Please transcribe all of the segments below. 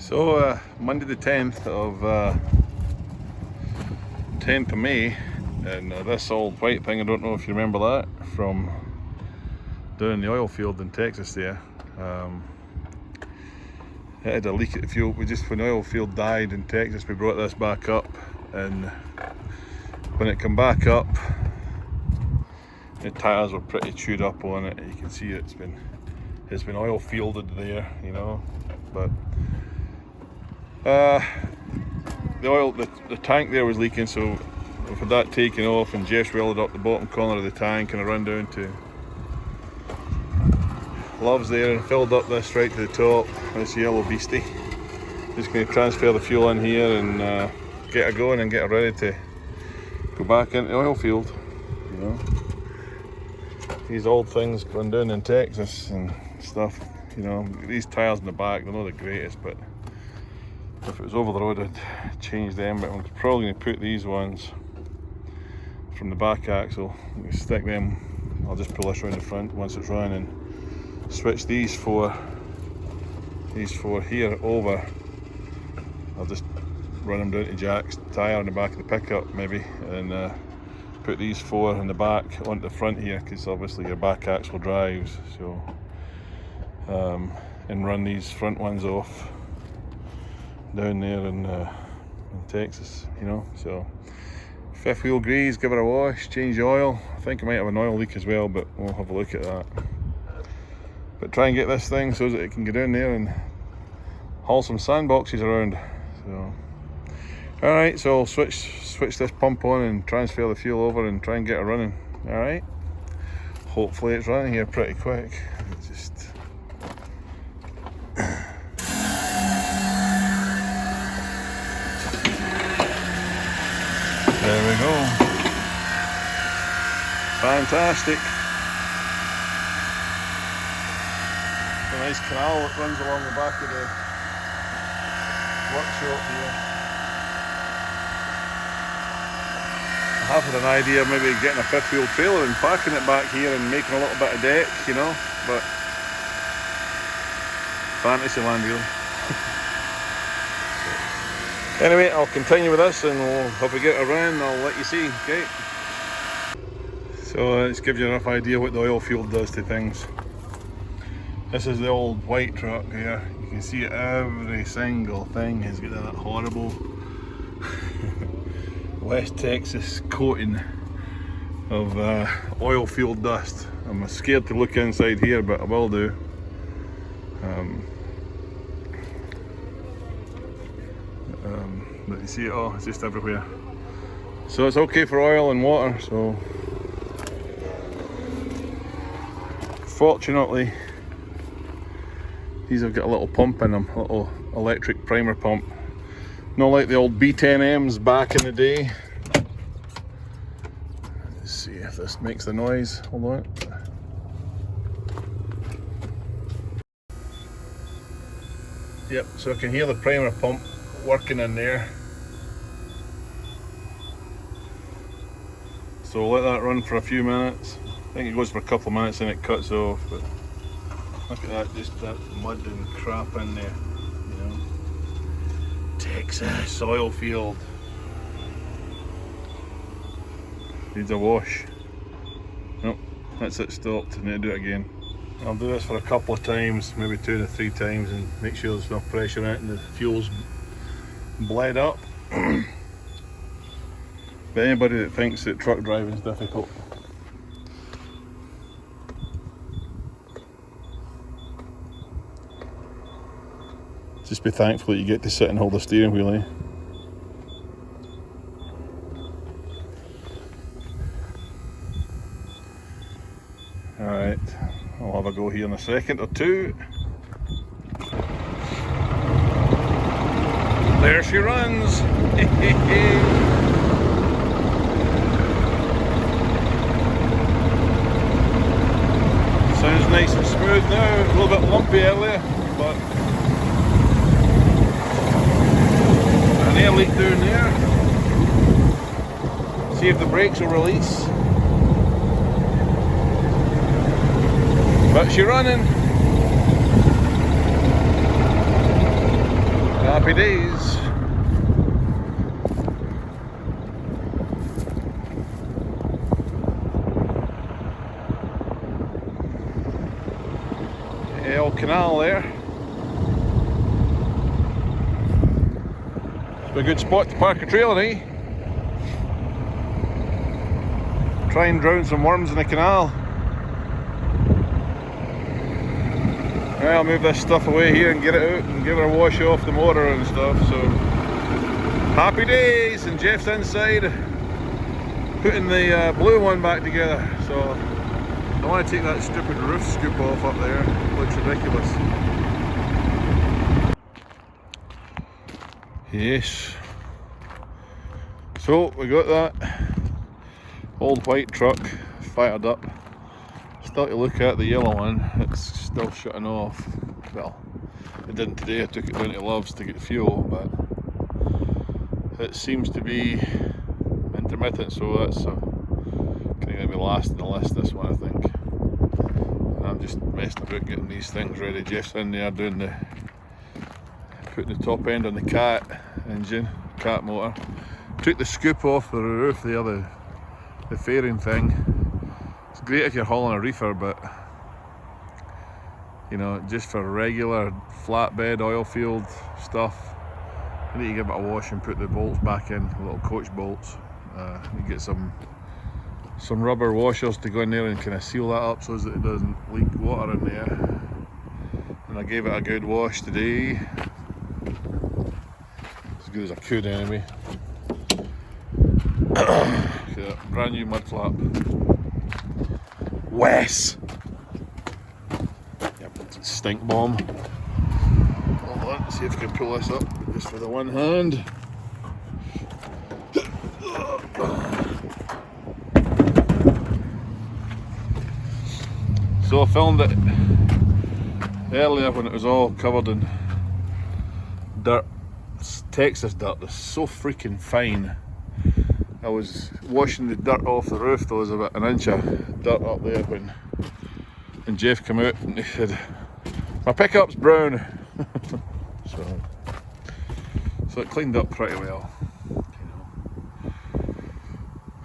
So Monday the 10th of May, and this old white thing, I don't know if you remember that from down in the oil field in Texas there. It had a leak at the fuel. When the oil field died in Texas, we brought this back up, and when it came back up, the tires were pretty chewed up on it. You can see it's been oil fielded there, you know. But the tank there was leaking, so we've had that taken off, and Jeff's welded up the bottom corner of the tank, and I run down to Love's there and filled up this right to the top, this yellow beastie. Just going to transfer the fuel in here and get it going and get it ready to go back into the oil field, you know. These old things going down in Texas and stuff, you know. These tyres in the back, they're not the greatest, but if it was over the road I'd change them. But I'm probably going to put these ones from the back axle, stick them, I'll just pull this around the front once it's run, and switch these four here over. I'll just run them down to Jack's tyre in the back of the pickup maybe, and put these four in the back onto the front here, because obviously your back axle drives, so and run these front ones off down there in Texas, you know. So fifth wheel grease, give it a wash, change the oil. I think I might have an oil leak as well, but we'll have a look at that. But try and get this thing so that it can get down there and haul some sandboxes around. So alright, so I'll switch this pump on and transfer the fuel over and try and get it running. Alright, hopefully it's running here pretty quick. There we go. Fantastic. A nice canal that runs along the back of the workshop here. I have had an idea of maybe getting a fifth wheel trailer and parking it back here and making a little bit of deck, you know, but fantasy land really. Anyway, I'll continue with this, and if we get around, I'll let you see. Okay. So this gives you a rough idea what the oil field does to things. This is the old white truck here. You can see every single thing has got that horrible West Texas coating of oil field dust. I'm scared to look inside here, but I will do. But you see it all, it's just everywhere. So it's okay for oil and water, so fortunately these have got a little pump in them, a little electric primer pump. Not like the old B10Ms back in the day. Let's see if this makes the noise. Hold on. Yep, so I can hear the primer pump working in there. So we'll let that run for a few minutes. I think it goes for a couple of minutes and it cuts off, but look at that, just that mud and crap in there, you know. Texas oil field. Needs a wash. Nope, that's it, stopped. I need to do it again. I'll do this for a couple of times, maybe 2 to 3 times, and make sure there's enough pressure in it and the fuel's bled up. But anybody that thinks that truck driving is difficult, just be thankful that you get to sit and hold the steering wheel, eh? Alright, I'll have a go here in a second or two. There she runs. Sounds nice and smooth now, a little bit lumpy earlier, but an air leak down there. See if the brakes will release. But she's running. Happy days. Old canal there. It's a good spot to park a trailer, eh? Try and drown some worms in the canal. Right, I'll move this stuff away here and get it out and give it a wash off the motor and stuff. So happy days, and Jeff's inside putting the blue one back together. So I want to take that stupid roof scoop off up there. It looks ridiculous. Yes. So we got that old white truck fired up. Still to look at the yellow one, it's still shutting off. Well, it didn't today, I took it down to Love's to get fuel, but it seems to be intermittent, so that's going to be last in the list, this one I think. And I'm just messing about getting these things ready. Jeff's in there doing putting the top end on the cat engine, cat motor. Took the scoop off the roof, the fairing thing. It's great if you're hauling a reefer, but you know, just for regular flatbed oil field stuff, I need to give it a wash and put the bolts back in, the little coach bolts. You get some rubber washers to go in there and kind of seal that up so that it doesn't leak water in there. And I gave it a good wash today, as good as I could anyway. Yeah, brand new mud flap. Wes! Yep, stink bomb. Hold on, see if I can pull this up just with the one hand. So I filmed it earlier when it was all covered in dirt. It's Texas dirt, it's so freaking fine. I was washing the dirt off the roof, there was about an inch of dirt up there when Jeff came out and he said, "My pickup's brown." so it cleaned up pretty well, you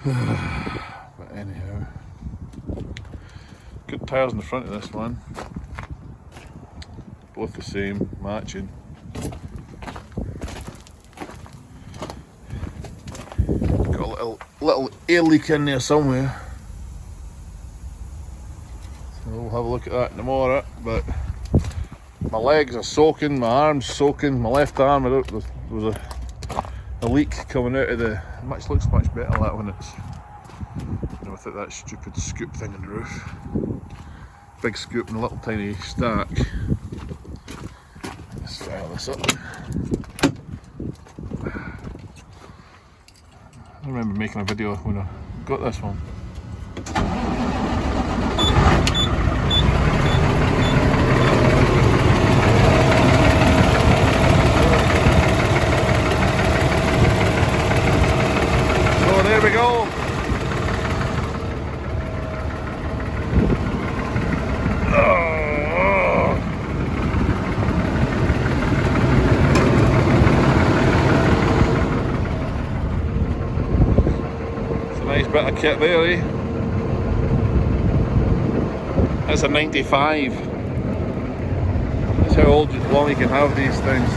know. But anyhow, good tyres in the front of this one, both the same, matching. Little air leak in there somewhere, so we'll have a look at that tomorrow. But my legs are soaking, my arms soaking, my left arm, there was a leak coming out of the, looks much better that when it's, you know, without that stupid scoop thing in the roof. Big scoop and a little tiny stack. Let's fire this up. I remember making a video when I got this one. So there we go. Nice bit of kit there, eh? That's a 95. That's how long you can have these things.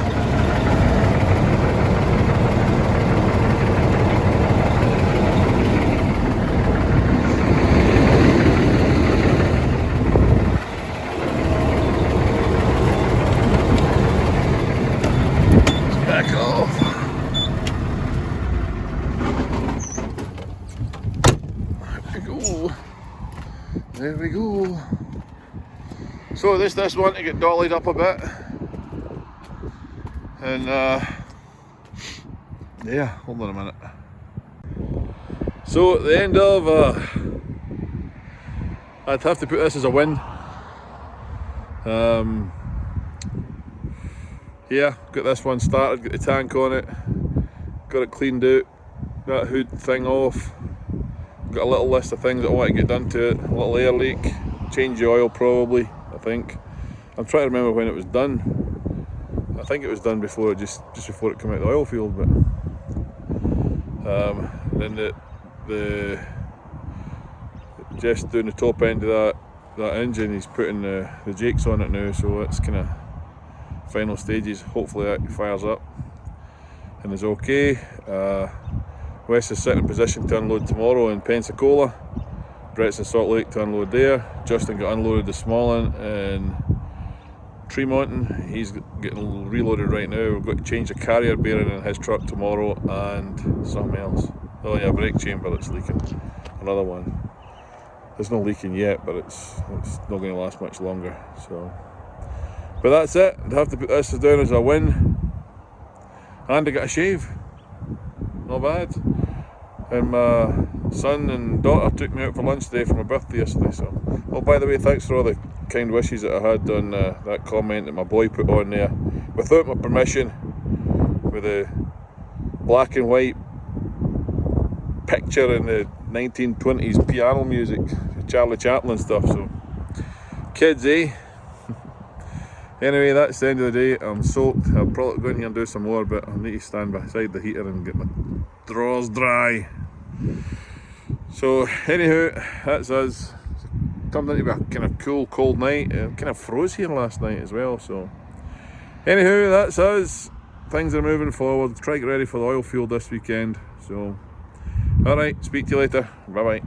Let's back off. There we go. So this one to get dollied up a bit, and yeah, hold on a minute. So at the end of I'd have to put this as a win. Yeah, got this one started, got the tank on it, got it cleaned out, that hood thing off. Got a little list of things that I want to get done to it. A little air leak, change the oil probably, I think. I'm trying to remember when it was done. I think it was done before just before it came out of the oil field, but then the just doing the top end of that engine, he's putting the jakes on it now, so it's kind of final stages. Hopefully that fires up and is okay. Wes is sitting in position to unload tomorrow in Pensacola. Brett's in Salt Lake to unload there. Justin got unloaded this morning in Tremonton. He's getting reloaded right now. We've got to change the carrier bearing in his truck tomorrow and something else. Oh yeah, brake chamber that's leaking. Another one. There's no leaking yet, but it's not going to last much longer. So, but that's it. I'd have to put this down as a win. And I got a shave. Not bad. And my son and daughter took me out for lunch today for my birthday yesterday. So, oh, by the way, thanks for all the kind wishes that I had on that comment that my boy put on there without my permission, with the black and white picture in the 1920s piano music, Charlie Chaplin stuff. So, kids, eh? Anyway, that's the end of the day. I'm soaked. I'll probably go in here and do some more, but I need to stand beside the heater and get my drawers dry. So, anywho, that's us. It turned into a kind of cool, cold night. It kind of froze here last night as well. So, anywho, that's us. Things are moving forward. Try to get ready for the oil field this weekend. So, alright, speak to you later. Bye bye.